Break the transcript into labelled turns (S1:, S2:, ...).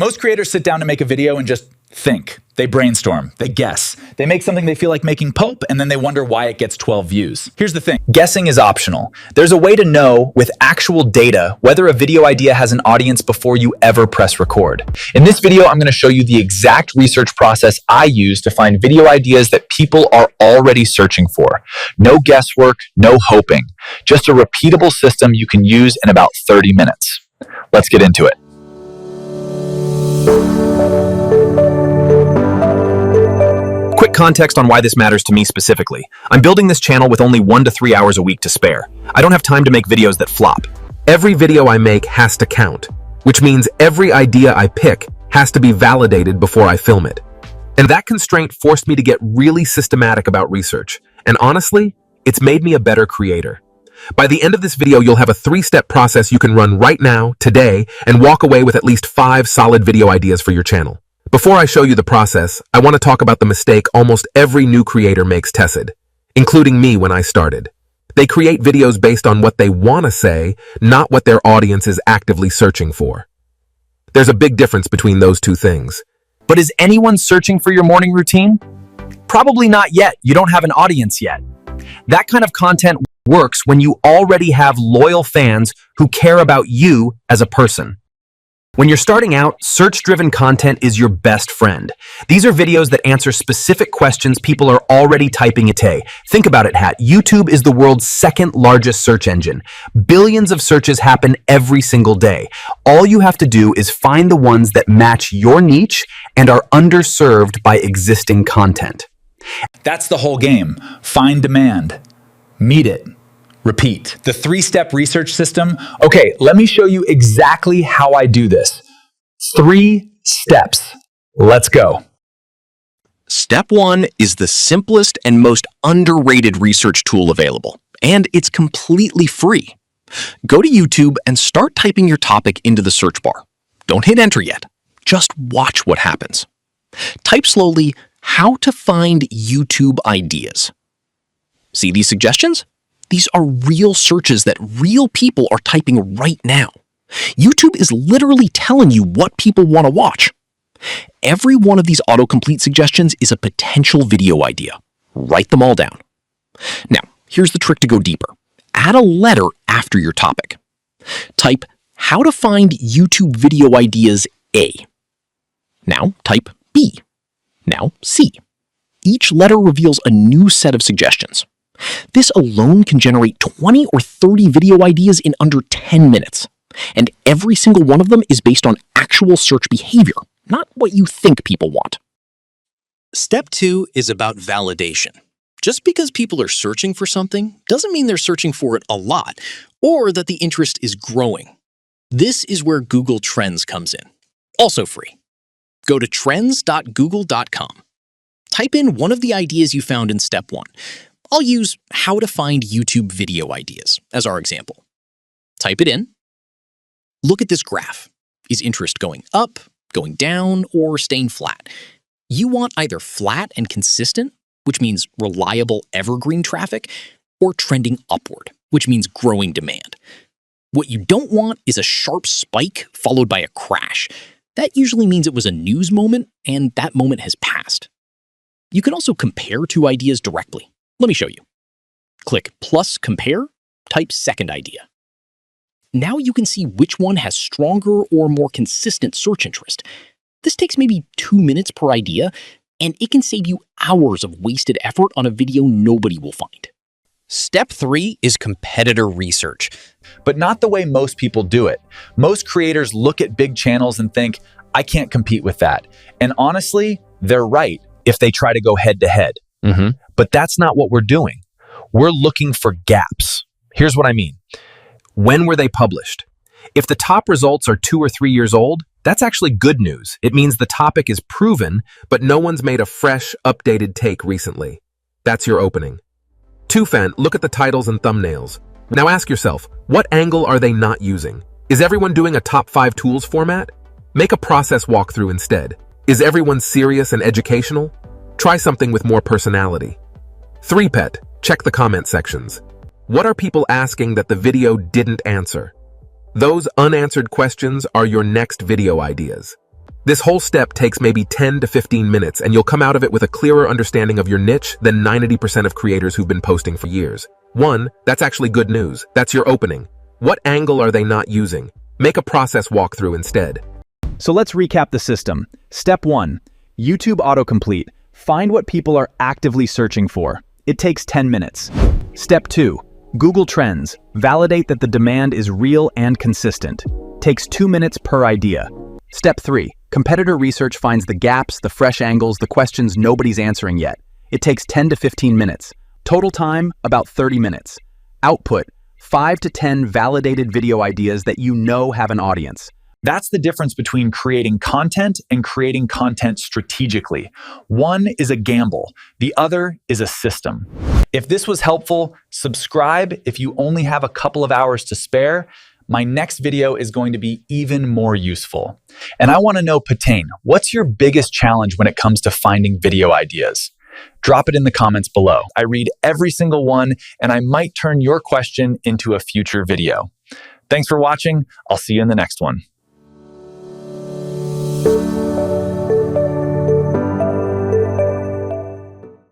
S1: Most creators sit down to make a video and just think. They brainstorm, they guess. They make something they feel like making pulp, and then they wonder why it gets 12 views. Here's the thing, guessing is optional. There's a way to know with actual data whether a video idea has an audience before you ever press record. In this video, I'm gonna show you the exact research process I use to find video ideas that people are already searching for. No guesswork, no hoping. Just a repeatable system you can use in about 30 minutes. Let's get into it.
S2: Quick context on why this matters to me specifically. I'm building this channel with only 1 to 3 hours a week to spare. I don't have time to make videos that flop. Every video I make has to count, which means every idea I pick has to be validated before I film it. And that constraint forced me to get really systematic about research. And honestly, it's made me a better creator. By the end of this video, you'll have a 3-step process you can run right now, today, and walk away with at least 5 solid video ideas for your channel. Before I show you the process, I want to talk about the mistake almost every new creator makes, Tessid, including me when I started. They create videos based on what they want to say, not what their audience is actively searching for. There's a big difference between those two things.
S3: But is anyone searching for your morning routine? Probably not yet. You don't have an audience yet. That kind of content works when you already have loyal fans who care about you as a person. When you're starting out, search-driven content is your best friend. These are videos that answer specific questions people are already typing today. Think about it, Hat. YouTube is the world's 2nd largest search engine. Billions of searches happen every single day. All you have to do is find the ones that match your niche and are underserved by existing content.
S1: That's the whole game. Find demand, meet it, repeat. The 3-step research system. Okay, let me show you exactly how I do this. 3 steps. Let's go.
S4: Step 1 is the simplest and most underrated research tool available, and it's completely free. Go to YouTube and start typing your topic into the search bar. Don't hit enter yet. Just watch what happens. Type slowly, "How to find YouTube ideas." See these suggestions? These are real searches that real people are typing right now. YouTube is literally telling you what people want to watch. Every one of these autocomplete suggestions is a potential video idea. Write them all down. Now, here's the trick to go deeper. Add a letter after your topic. Type, "How to find YouTube video ideas A." Now type B. Now C. Each letter reveals a new set of suggestions. This alone can generate 20 or 30 video ideas in under 10 minutes. And every single one of them is based on actual search behavior, not what you think people want.
S5: Step 2 is about validation. Just because people are searching for something doesn't mean they're searching for it a lot, or that the interest is growing. This is where Google Trends comes in. Also free. Go to trends.google.com. Type in one of the ideas you found in step 1. I'll use "how to find YouTube video ideas" as our example. Type it in. Look at this graph. Is interest going up, going down, or staying flat? You want either flat and consistent, which means reliable evergreen traffic, or trending upward, which means growing demand. What you don't want is a sharp spike followed by a crash. That usually means it was a news moment, and that moment has passed. You can also compare 2 ideas directly. Let me show you. Click plus compare, type second idea. Now you can see which one has stronger or more consistent search interest. This takes maybe 2 minutes per idea, and it can save you hours of wasted effort on a video nobody will find.
S3: Step 3 is competitor research.
S1: But not the way most people do it. Most creators look at big channels and think, I can't compete with that. And honestly, they're right if they try to go head to head. But that's not what we're doing. We're looking for gaps. Here's what I mean. When were they published? If the top results are 2 or 3 years old, that's actually good news. It means the topic is proven, but no one's made a fresh, updated take recently. That's your opening. 2, look at the titles and thumbnails. Now ask yourself, what angle are they not using? Is everyone doing a top 5 tools format? Make a process walkthrough instead. Is everyone serious and educational? Try something with more personality. 3, check the comment sections. What are people asking that the video didn't answer? Those unanswered questions are your next video ideas.
S2: This whole step takes maybe 10 to 15 minutes, and you'll come out of it with a clearer understanding of your niche than 90% of creators who've been posting for years. 1. That's actually good news. That's your opening. What angle are they not using? Make a process walkthrough instead.
S3: So let's recap the system. Step 1. YouTube autocomplete. Find what people are actively searching for. It takes 10 minutes. Step 2. Google Trends. Validate that the demand is real and consistent. Takes 2 minutes per idea. Step 3. Competitor research finds the gaps, the fresh angles, the questions nobody's answering yet. It takes 10 to 15 minutes. Total time, about 30 minutes. Output, 5 to 10 validated video ideas that you know have an audience.
S1: That's the difference between creating content and creating content strategically. One is a gamble, the other is a system. If this was helpful, subscribe if you only have a couple of hours to spare. My next video is going to be even more useful. And I want to know, Patain, what's your biggest challenge when it comes to finding video ideas? Drop it in the comments below. I read every single one, and I might turn your question into a future video. Thanks for watching. I'll see you in the next one.